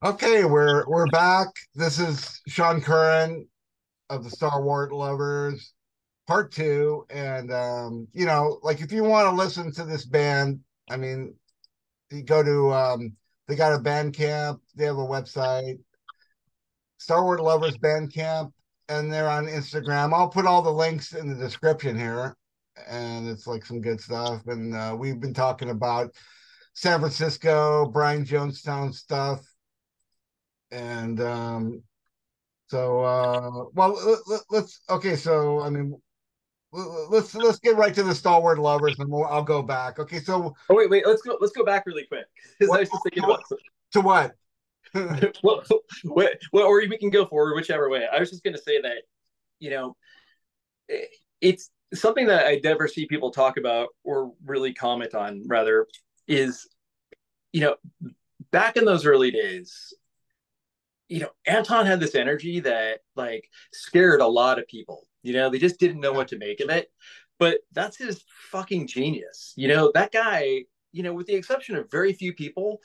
Okay, we're back. This is Sean Curran of the Stalwart Lovers, part two. And like if you want to listen to this band, I mean, you go to they got a band camp, they have a website, Stalwart Lovers Band Camp, and they're on Instagram. I'll put all the links in the description here, and it's like some good stuff. And we've been talking about San Francisco, Brian Jonestown stuff, and well, let's okay. So, I mean, let's get right to the Stalwart Lovers, and I'll go back. Okay, so Oh wait, let's go back really quick because I what was just thinking to what? about To what? or we can go forward whichever way. I was just going to say that you know it's something that I never see people talk about or really comment on. Rather, is you know back in those early days, Anton had this energy that like scared a lot of people. They just didn't know Yeah, what to make of it. But that's his fucking genius. That guy. With the exception of very few people,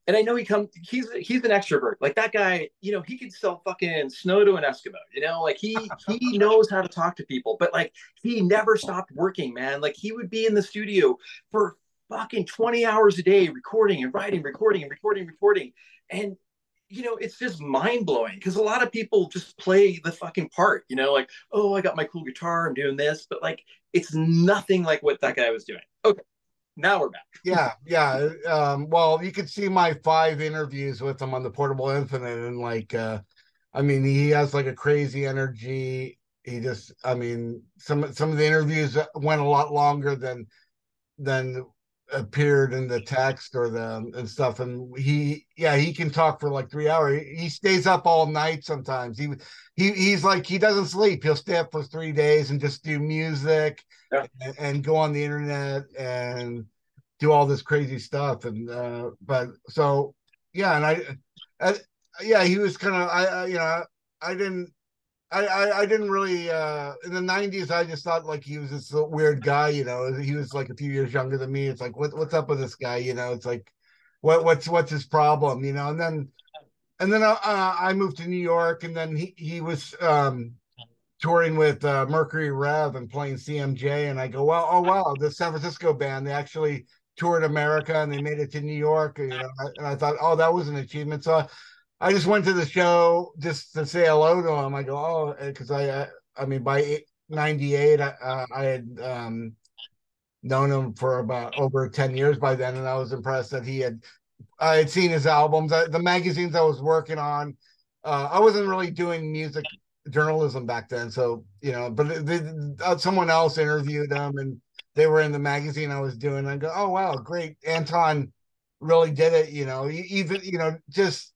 and I know he's an extrovert. Like that guy, he could sell fucking snow to an Eskimo. Like he knows how to talk to people, but like he never stopped working, man. Like he would be in the studio for fucking 20 hours a day recording and writing, recording and recording, recording. And it's just mind blowing because a lot of people just play the fucking part, like, oh, I got my cool guitar, I'm doing this, but like it's nothing like what that guy was doing. Okay, now we're back. yeah. Well, you could see my 5 interviews with him on the Portable Infinite, and I mean, he has like a crazy energy. I mean, some of the interviews went a lot longer than appeared in the text or the and stuff. And he can talk for like 3 hours. He stays up all night sometimes. He's like he doesn't sleep. He'll stay up for 3 days and just do music Yeah. and go on the internet and do all this crazy stuff. And but so yeah, and I yeah, he was kind of I didn't I didn't really in the 90s. I just thought like he was this weird guy. He was like a few years younger than me. It's like what's up with this guy? It's like what's his problem? And then I moved to New York, and then he was touring with Mercury Rev and playing CMJ, and I go, well, oh wow, the San Francisco band, they actually toured America and they made it to New York. And I thought, oh, that was an achievement. So I just went to the show just to say hello to him. I go, oh, because I mean, by 98, I had known him for about over 10 years by then. And I was impressed that I had seen his albums, the magazines I was working on. I wasn't really doing music journalism back then. So, but someone else interviewed him and they were in the magazine I was doing. I go, oh, wow, great. Anton really did it. Even, just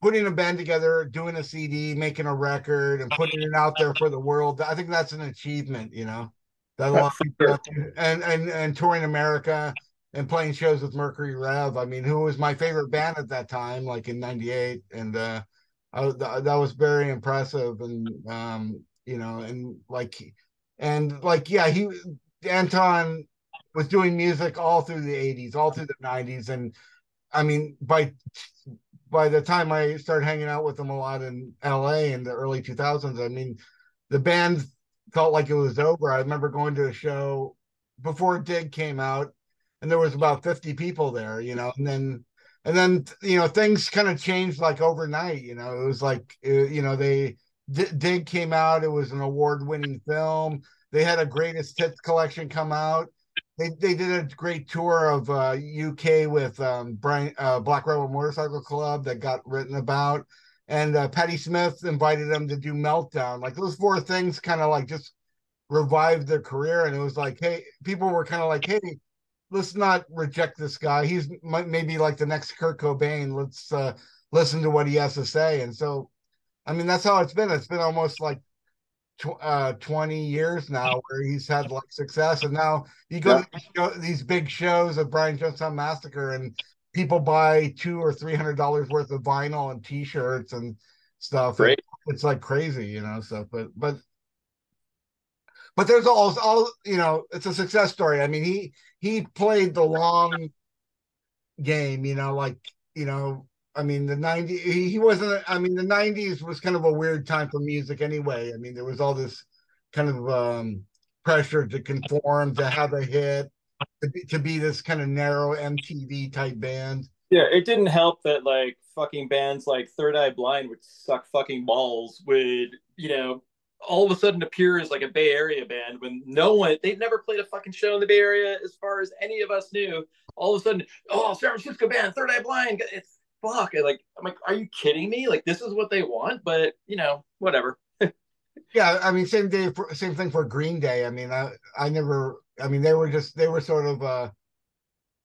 putting a band together, doing a CD, making a record, and putting it out there for the world. I think that's an achievement, that a lot of For people sure. have to, and touring America and playing shows with Mercury Rev. I mean, who was my favorite band at that time, like in '98, and that was very impressive. And yeah, Anton was doing music all through the '80s, all through the '90s, and I mean, by the time I started hanging out with them a lot in LA in the early 2000s, I mean, the band felt like it was over. I remember going to a show before Dig came out, and there was about 50 people there, and then things kind of changed like overnight. It was like Dig came out. It was an award-winning film. They had a greatest hits collection come out. They did a great tour of UK with Brian Black Rebel Motorcycle Club that got written about, and Patti Smith invited them to do Meltdown. Like those 4 things, kind of like just revived their career, and it was like, hey, people were kind of like, hey, let's not reject this guy. He's maybe like the next Kurt Cobain. Let's listen to what he has to say. And so, I mean, that's how it's been. It's been almost like 20 years now where he's had like success, and now you go Yeah. to these big shows of Brian Jonestown Massacre, and people buy $200 or $300 worth of vinyl and t-shirts and stuff, and Great. it's like crazy, stuff. But there's all it's a success story. I mean, he played the long game, like you know, I mean, the 90s, he wasn't, I mean, the 90s was kind of a weird time for music anyway. I mean, there was all this kind of pressure to conform, to have a hit, to be this kind of narrow MTV type band. Yeah, it didn't help that like fucking bands like Third Eye Blind, which suck fucking balls, would, all of a sudden appear as like a Bay Area band when no one, they'd never played a fucking show in the Bay Area as far as any of us knew. All of a sudden, oh, San Francisco band, Third Eye Blind, it's fuck. I'm like, are you kidding me? Like, this is what they want, but whatever. Yeah, I mean, same thing for Green Day. I mean, I never, I mean, they were sort of,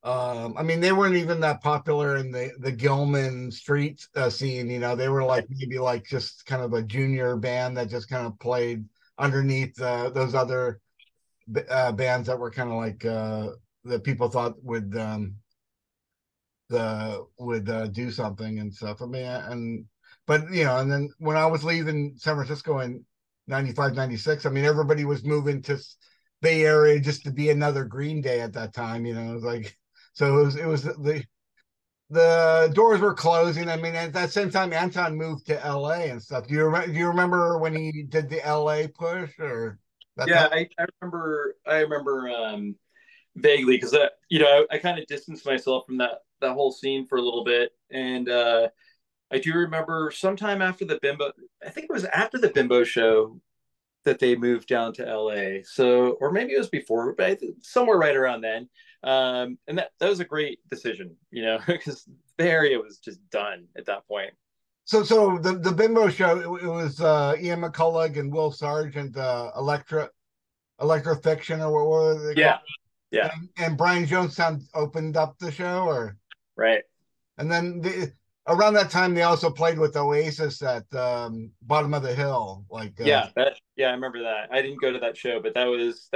I mean, they weren't even that popular in the Gilman street scene. They were like maybe like just kind of a junior band that just kind of played underneath those other bands that were kind of like that people thought would do something and stuff. I mean, and but and then when I was leaving San Francisco in 95, 96, I mean, everybody was moving to Bay Area just to be another Green Day at that time. It was like, so it was the doors were closing. I mean, at that same time, Anton moved to LA and stuff. Do you remember when he did the LA push or that Yeah, time? I remember vaguely because I kind of distanced myself from that whole scene for a little bit, and I do remember sometime after the Bimbo, I think it was after the Bimbo show that they moved down to LA. So, or maybe it was before, but somewhere right around then. And that was a great decision, because the area was just done at that point. So the Bimbo show, it was Ian McCulloch and Will Sargent, Electrofiction, or what were they called? Yeah, yeah, And Brian Jonestown opened up the show, or right. and then around that time they also played with Oasis at Bottom of the Hill, like Yeah, I remember that. I didn't go to that show, but that was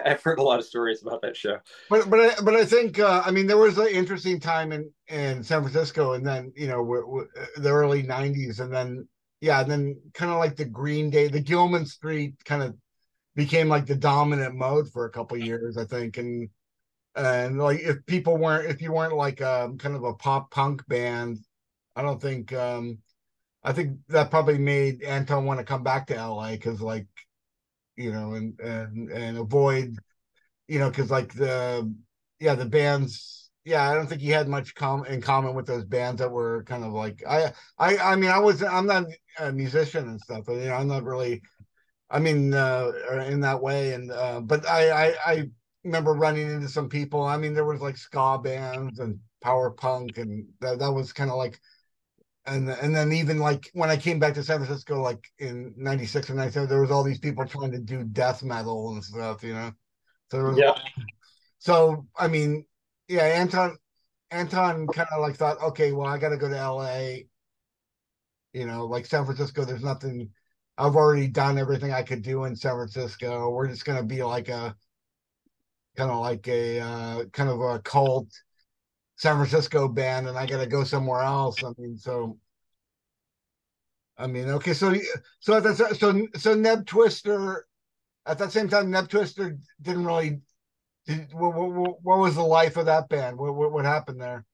I've heard a lot of stories about that show. but I think I mean there was an interesting time in San Francisco, and then the early '90s, and then yeah, and then kind of like the Green Day, the Gilman Street kind of became like the dominant mode for a couple of years, I think, and like if you weren't like kind of a pop punk band, I don't think I think that probably made Anton want to come back to LA because like and avoid because like the bands, yeah, I don't think he had much in common with those bands that were kind of like I mean I'm not a musician and stuff, but I'm not really, I mean in that way, and but I remember running into some people. I mean there was like ska bands and power punk, and that was kind of like, and then even like when I came back to San Francisco like in 96 or 97, there was all these people trying to do death metal and stuff. So there was Yeah, so I mean, yeah, Anton kind of like thought, okay, well, I got to go to LA. Like San Francisco, there's nothing. I've already done everything I could do in San Francisco. We're just gonna be like a kind of a cult San Francisco band, and I got to go somewhere else. I mean, okay, so that's so Nebtwister at that same time, Nebtwister didn't really. What was the life of that band? What happened there?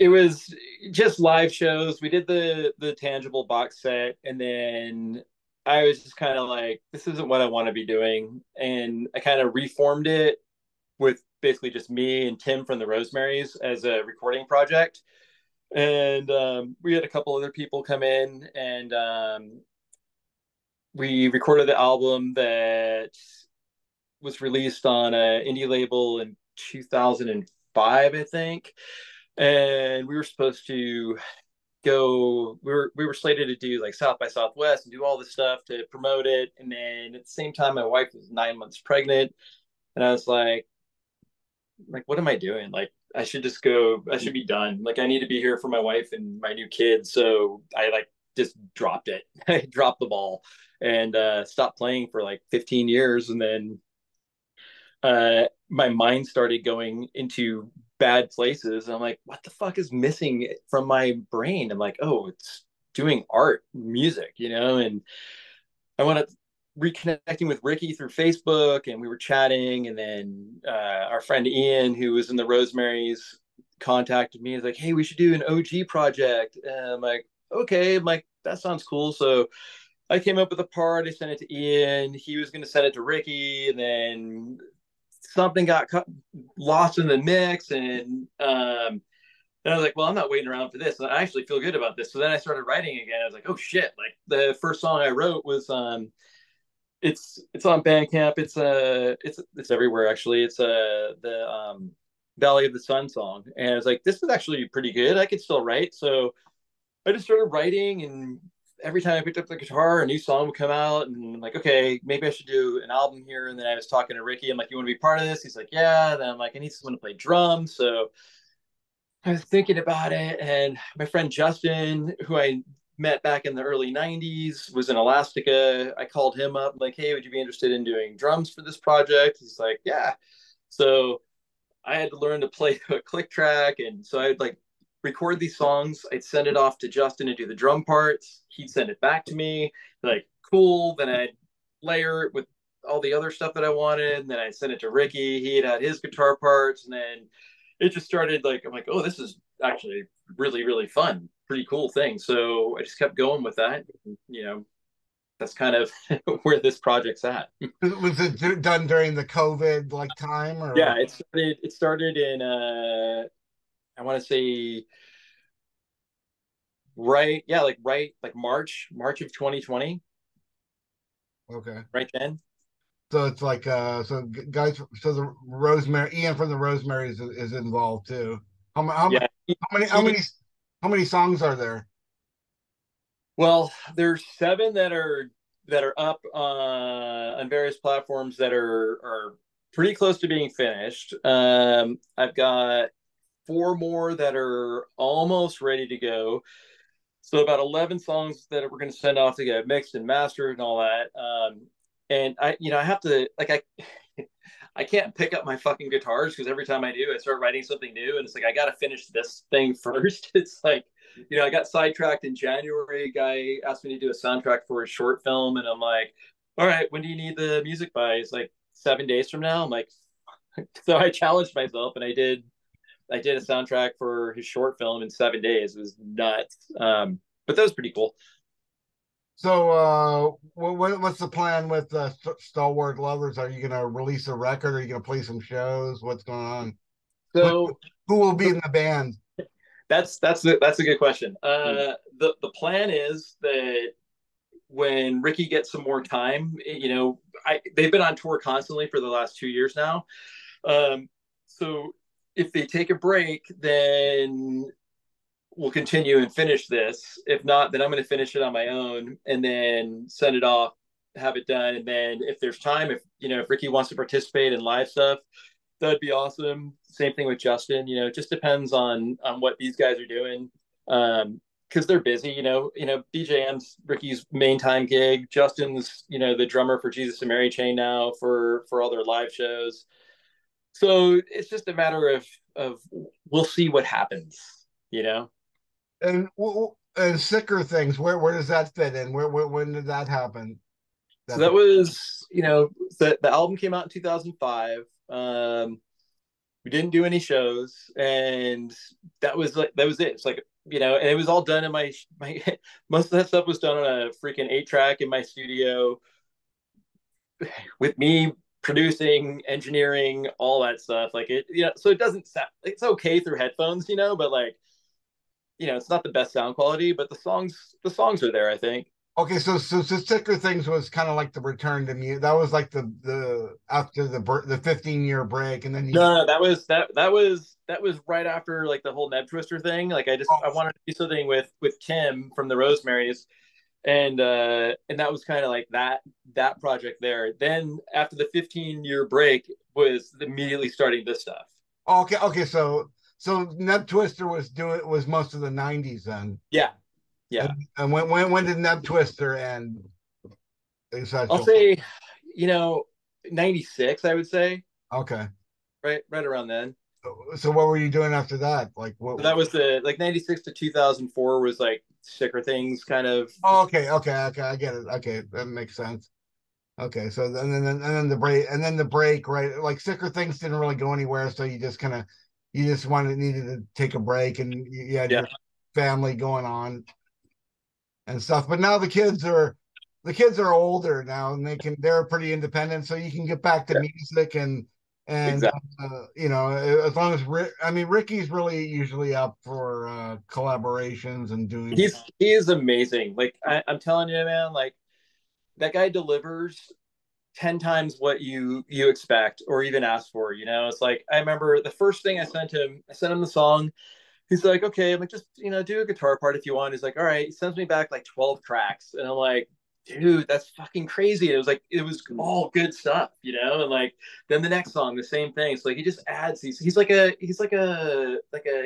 it was just live shows. We did the tangible box set, and then I was just kind of like, this isn't what I want to be doing, and I kind of reformed it with basically just me and Tim from the Rosemaries as a recording project. And we had a couple other people come in, and we recorded the album that was released on an indie label in 2005, I think. And we were supposed to go. We were slated to do like South by Southwest and do all this stuff to promote it. And then at the same time, my wife was 9 months pregnant, and I was like, what am I doing? Like, I should just go. I should be done. Like, I need to be here for my wife and my new kid. So I like just dropped it. I dropped the ball and stopped playing for like 15 years, and then my mind started going into bad places. I'm like, what the fuck is missing from my brain? I'm like, oh, it's doing art, music, and I want to reconnecting with Ricky through Facebook, and we were chatting, and then our friend Ian, who was in the Rosemaries, contacted me. He's like, hey, we should do an OG project. And I'm like, okay. I'm like, that sounds cool. So I came up with a part. I sent it to Ian. He was going to send it to Ricky, and then something got lost in the mix. And I was like, well, I'm not waiting around for this. And I actually feel good about this. So then I started writing again. I was like, oh shit! Like the first song I wrote was it's on Bandcamp. It's everywhere actually. It's the Valley of the Sun song, and I was like, this is actually pretty good. I could still write. So I just started writing, and every time I picked up the guitar, a new song would come out, and I'm like, okay, maybe I should do an album here. And then I was talking to Ricky. I'm like, you want to be part of this? He's like, yeah. Then I'm like, I need someone to play drums. So I was thinking about it, and my friend Justin, who I met back in the early 90s, was in Elastica. I called him up, like, hey, would you be interested in doing drums for this project? He's like, yeah. So I had to learn to play a click track. And so I'd like record these songs. I'd send it off to Justin to do the drum parts. He'd send it back to me, like, cool. Then I'd layer it with all the other stuff that I wanted. And then I'd send it to Ricky. He'd had his guitar parts. And then it just started like, I'm like, oh, this is actually really, really fun. Pretty cool thing. So I just kept going with that. You know, that's kind of where this project's at. Was it done during the COVID like time Yeah, or? it started in I want to say like March of 2020, Okay. right then. So it's like so guys, so the Rosemary Ian from the Rosemary's is involved too. How, how, Yeah. how many how He, many how many songs are there? well, there's 7 that are up on various platforms that are pretty close to being finished. I've got 4 more that are almost ready to go. So about 11 songs that we're going to send off to get mixed and mastered and all that. And I have to like I can't pick up my fucking guitars because every time I do, I start writing something new, and it's like I got to finish this thing first. It's like, I got sidetracked in January. A guy asked me to do a soundtrack for a short film, and I'm like, all right, when do you need the music by? It's like 7 days from now. I'm like, so I challenged myself, and I did a soundtrack for his short film in 7 days. It was nuts. But that was pretty cool. So what's the plan with Stalwart Lovers? Are you gonna release a record? Are you gonna play some shows? What's going on? Who, So who will be the, in the band? that's a good question. The plan is that when Ricky gets some more time, they've been on tour constantly for the last 2 years now. So if they take a break, then we'll continue and finish this. If not, then I'm going to finish it on my own and then send it off, have it done. And then if there's time, if Ricky wants to participate in live stuff, that'd be awesome. Same thing with Justin. It just depends on what these guys are doing. Because they're busy. BJM's Ricky's main time gig. Justin's the drummer for Jesus and Marychain now for all their live shows. So it's just a matter of we'll see what happens. And Sickerthings, where does that fit in? Where when did that happen? So that was, the album came out in 2005. We didn't do any shows, and that was it. It's like, and it was all done in my most of that stuff was done on a freaking 8-track in my studio with me producing, engineering, all that stuff. Like so it doesn't sound, it's okay through headphones, but like, it's not the best sound quality, but the songs are there, I think. Okay, so Sickerthings was kind of like the return to me. That was like the after the 15-year break, and then you. No, that was right after like the whole Nebtwister thing. Like I wanted to do something with Tim from the Rosemaries, and that was kind of like that project there. Then after the 15-year break was immediately starting this stuff. Okay, so Nebtwister was most of the 90s then. Yeah, yeah. And when did Nebtwister end? I'll say, 96, I would say. Okay. Right around then. So what were you doing after that? Like what? So that was the like 96 to 2004 was like Sickerthings kind of. Oh, okay, I get it. Okay, that makes sense. Okay, so then the break, right? Like Sickerthings didn't really go anywhere, so you just kind of you just needed to take a break, and you had Yeah. your family going on and stuff. But now the kids are older now, and they're pretty independent, so you can get back to Yeah. music and Exactly. as long as Ricky's really usually up for collaborations and doing. He is amazing. Like I'm telling you, man, like that guy delivers 10 times what you expect or even ask for. It's like I remember the first thing I sent him the song. He's like, okay, I'm like, just do a guitar part if you want. He's like, all right. He sends me back like 12 tracks, and I'm like, dude, that's fucking crazy. It was all good stuff, and like then the next song, the same thing. So like he just adds these. He's like a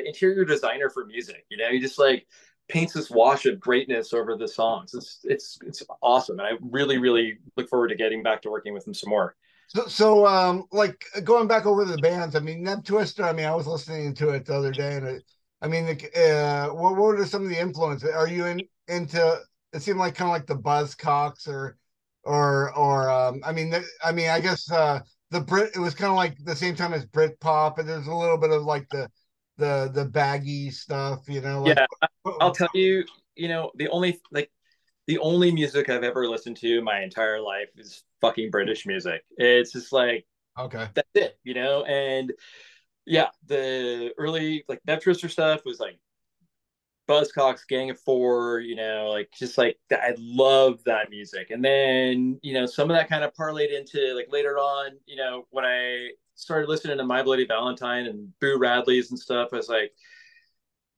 interior designer for music. He just like paints this wash of greatness over the songs. It's awesome, and I really really look forward to getting back to working with him some more. Like going back over the bands, I mean, Nebtwister, I mean, I was listening to it the other day, and I mean, what are some of the influences? Are you into? It seemed like kind of like the Buzzcocks I mean, I guess the Brit. It was kind of like the same time as Brit pop, and there's a little bit of like the baggy stuff, like. Yeah, I'll tell you. The only music I've ever listened to my entire life is fucking British music. It's just like Okay. that's it. And yeah, the early like Nebtwister stuff was like Buzzcocks, Gang of Four, like just like I love that music. And then some of that kind of parlayed into like later on, when I started listening to My Bloody Valentine and Boo Radley's and stuff, I was like,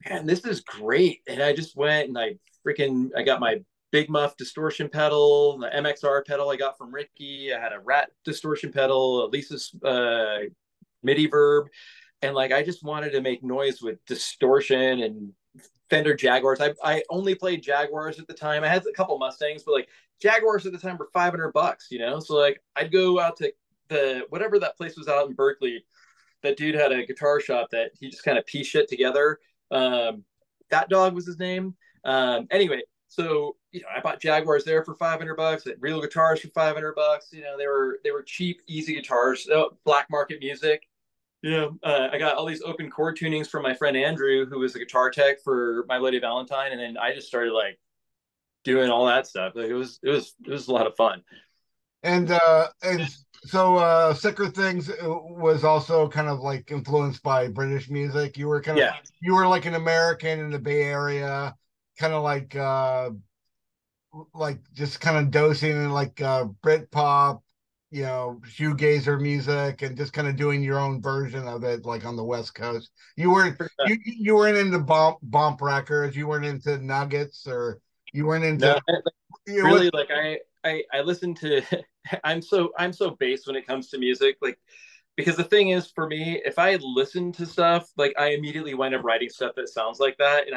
man, this is great. And I just went and I got my Big Muff distortion pedal, the MXR pedal I got from Ricky. I had a Rat distortion pedal, Lisa's MIDI verb. And like, I just wanted to make noise with distortion and Fender Jaguars. I only played Jaguars at the time. I had a couple Mustangs, but like Jaguars at the time were $500, So like, I'd go out to whatever that place was out in Berkeley. That dude had a guitar shop that he just kind of pieced shit together. That dog was his name. Anyway, so I bought Jaguars there for $500. Real guitars for $500. They were cheap, easy guitars. Black market music. I got all these open chord tunings from my friend Andrew, who was a guitar tech for My Lady Valentine, and then I just started like doing all that stuff. Like it was a lot of fun. And so Sickerthings was also kind of like influenced by British music. Yeah. You were like an American in the Bay Area, kind of like just kind of dosing in like Brit pop, shoegazer music, and just kind of doing your own version of it, like on the West Coast. You weren't into bump records. You weren't into Nuggets, or you weren't No, into what. really, like I listen to. I'm so based when it comes to music, like because the thing is for me, if I listen to stuff, like I immediately wind up writing stuff that sounds like that, and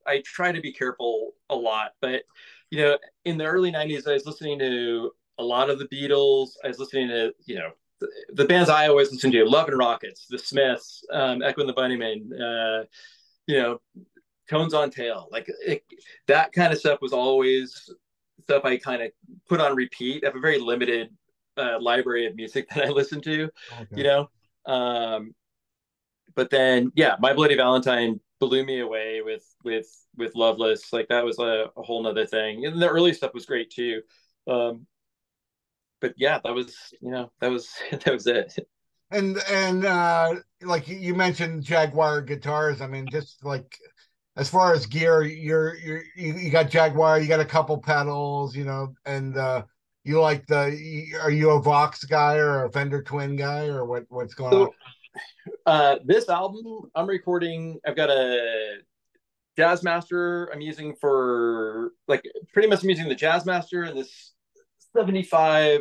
I try to be careful a lot. But in the early '90s, I was listening to a lot of the Beatles. I was listening to the bands I always listen to: Love and Rockets, The Smiths, Echo and the Bunnymen, you know, Tones on Tail. Like that kind of stuff was always stuff I kind of put on repeat. I have a very limited library of music that I listen to, you Okay. know. Um, but then, yeah, My Bloody Valentine blew me away with Loveless. Like that was a whole nother thing. And the early stuff was great too. Um, but yeah, that was that was it. And like you mentioned Jaguar guitars. I mean, just like as far as gear, you got Jaguar, you got a couple pedals, and you like are you a Vox guy or a Fender Twin guy, or what's going on? So this album I'm recording, I've got a Jazz Master I'm using for like pretty much I'm using the Jazz Master and this 75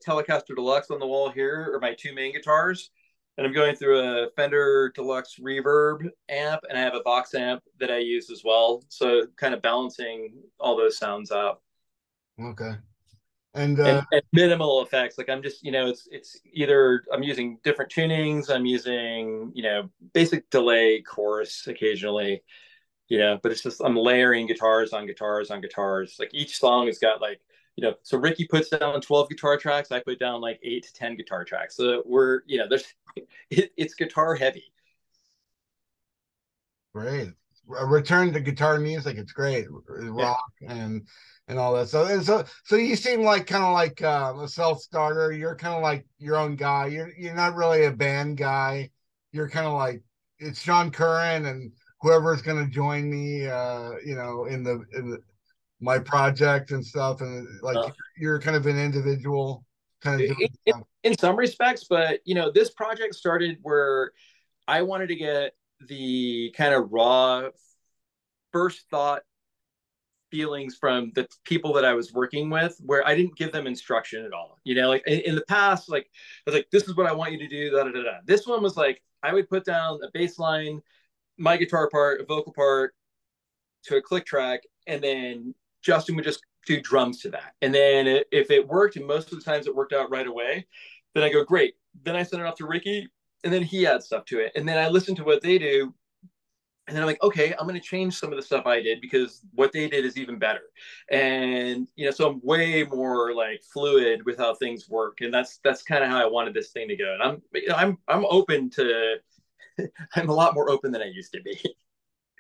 Telecaster Deluxe on the wall here are my two main guitars. And I'm going through a Fender Deluxe Reverb amp, and I have a box amp that I use as well. So kind of balancing all those sounds out. Okay. And And minimal effects. Like I'm just, it's either I'm using different tunings, I'm using, basic delay chorus occasionally, but it's just I'm layering guitars on guitars on guitars. Like each song has got like, so Ricky puts down 12 guitar tracks, I put down like 8 to 10 guitar tracks. So there's it's guitar heavy. Great. A return to guitar music. It's great. Yeah. Rock and all that. So you seem like kind of like a self-starter. You're kind of like your own guy. You're not really a band guy. You're kind of like it's Sean Curran and whoever's going to join me in my project and stuff, and like Uh, you're kind of an individual kind of in, doing in stuff. in some respects, but this project started where I wanted to get the kind of raw first thought feelings from the people that I was working with, where I didn't give them instruction at all. Like in the past, like I was like, this is what I want you to do. Da, da, da, da. This one was like, I would put down a bass line, my guitar part, a vocal part to a click track, and then Justin would just do drums to that. And then if it worked, and most of the times it worked out right away, then I go, great. Then I send it off to Ricky, and then he adds stuff to it. And then I listen to what they do, and then I'm like, okay, I'm going to change some of the stuff I did because what they did is even better. And so I'm way more like fluid with how things work, and that's kind of how I wanted this thing to go. And I'm open to. I'm a lot more open than I used to be.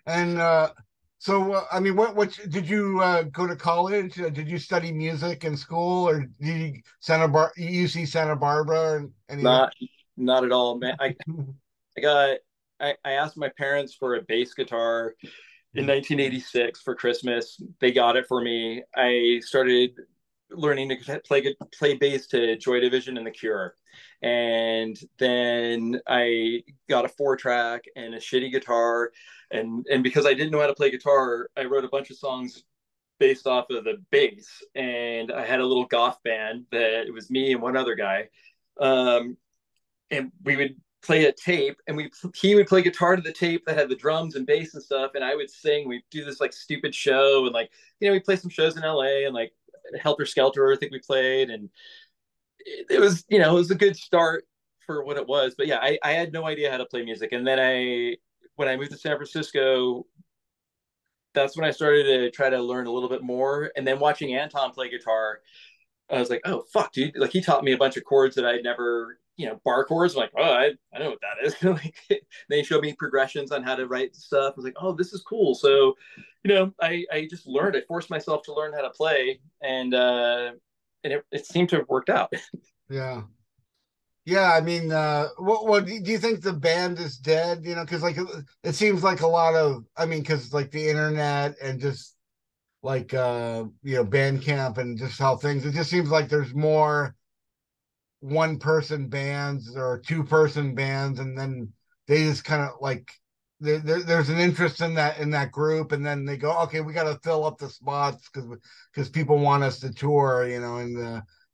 And I mean, what did you go to college? Did you study music in school, or did you UC Santa Barbara and any of not not at all, man. I got I asked my parents for a bass guitar in that? 1986 for Christmas. They got it for me. I started learning to play bass to Joy Division and The Cure, and then I got a 4-track and a shitty guitar, and because I didn't know how to play guitar, I wrote a bunch of songs based off of the bass, and I had a little goth band that it was me and one other guy. Um, and we would play a tape, and he would play guitar to the tape that had the drums and bass and stuff, and I would sing. We'd do this like stupid show, and like we play some shows in LA, and like Helter Skelter I think we played, and it was it was a good start for what it was. But yeah, I had no idea how to play music, and then when I moved to San Francisco, that's when I started to try to learn a little bit more. And then watching Anton play guitar, I was like, oh fuck, dude! Like he taught me a bunch of chords that I'd never, bar chords. I'm like, oh, I know what that is. Like they showed me progressions on how to write stuff. I was like, oh, this is cool. So, I just learned. I forced myself to learn how to play, and it seemed to have worked out. Yeah. Yeah, I mean, what do you think the band is dead? Because like it seems like a lot of, I mean, because like the internet and just like Bandcamp and just how things, it just seems like there's more one person bands or two-person bands, and then they just kind of like there's an interest in that group, and then they go, okay, we got to fill up the spots because people want us to tour, and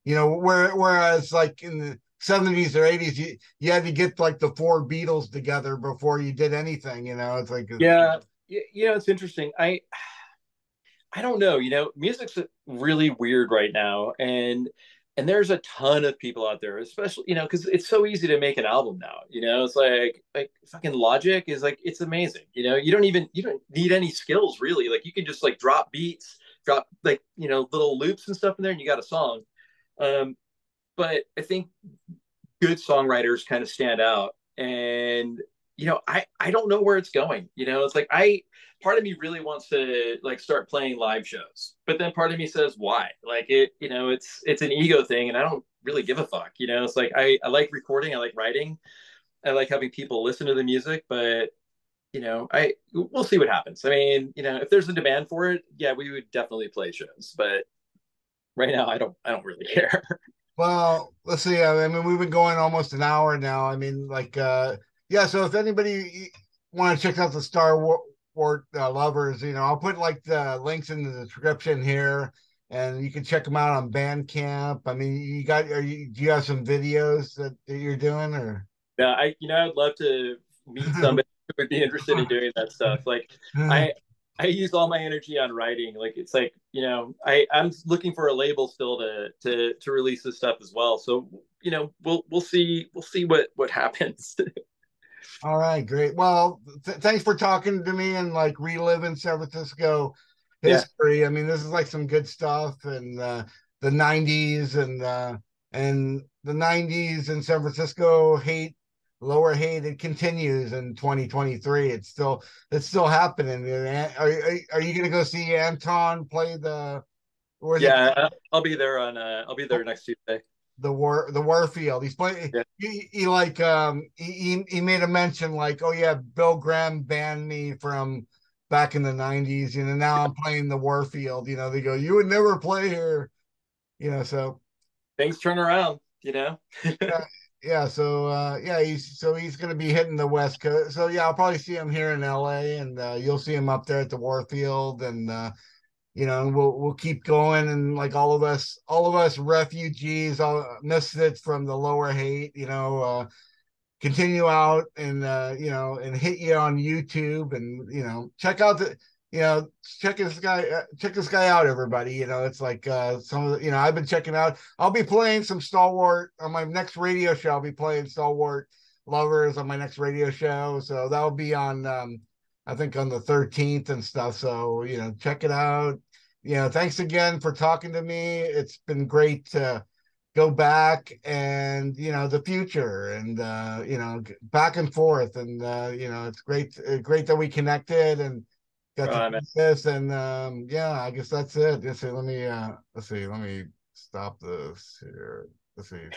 whereas like in the 70s or 80s, you had to get like the four Beatles together before you did anything, it's like Yeah, it's interesting. I don't know. Music's really weird right now, and there's a ton of people out there, especially because it's so easy to make an album now. It's like fucking Logic is like it's amazing. You don't need any skills really. Like you can just like drop beats, drop like little loops and stuff in there, and you got a song. Um, but I think good songwriters kind of stand out, and I don't know where it's going. It's like I part of me really wants to like start playing live shows, but then part of me says why? Like it's an ego thing, and I don't really give a fuck. It's like I like recording, I like writing, I like having people listen to the music, but I we'll see what happens. I mean, if there's a demand for it, yeah, we would definitely play shows, but right now I don't really care. Well, let's see. I mean, we've been going almost an hour now. I mean, like, yeah. So if anybody want to check out the Stalwart Lovers, I'll put like the links in the description here, and you can check them out on Bandcamp. I mean, do you have some videos that you're doing, or? Yeah, I'd love to meet somebody who would be interested in doing that stuff. Like I I use all my energy on writing. Like it's like, I'm looking for a label still to release this stuff as well. So, we'll see what happens. All right, great. Well, thanks for talking to me and like reliving San Francisco Yeah. history. I mean, this is like some good stuff, and the '90s and the '90s in San Francisco hate Lower Hate, it continues in 2023. It's still happening. Are you gonna go see Anton play the, where's it, Yeah, I'll be there on I'll be there next Tuesday. the Warfield? He's playing. Yeah. He like he made a mention like, oh yeah, Bill Graham banned me from back in the 90s. You know, now I'm playing the Warfield. You know, they go, you would never play here. You know, so Things turn around, you know. yeah, yeah. So yeah, he's gonna be hitting the West Coast. So yeah, I'll probably see him here in LA, and you'll see him up there at the Warfield, and you know, we'll keep going, and like all of us refugees, all misfits from the Lower Hate, you know, continue out and you know, and hit you on YouTube, and you know, check out the, you know, check this guy out, everybody. You know, it's like some of the, you know, I've been checking out. I'll be playing some Stalwart on my next radio show. I'll be playing Stalwart Lovers on my next radio show, so that'll be on I think on the 13th and stuff. So you know, check it out. You know, thanks again for talking to me. It's been great to go back, and you know, the future, and you know, back and forth, and you know, it's great that we connected and got to do Man. this. And yeah, I guess that's it. Let me stop this here. Let's see.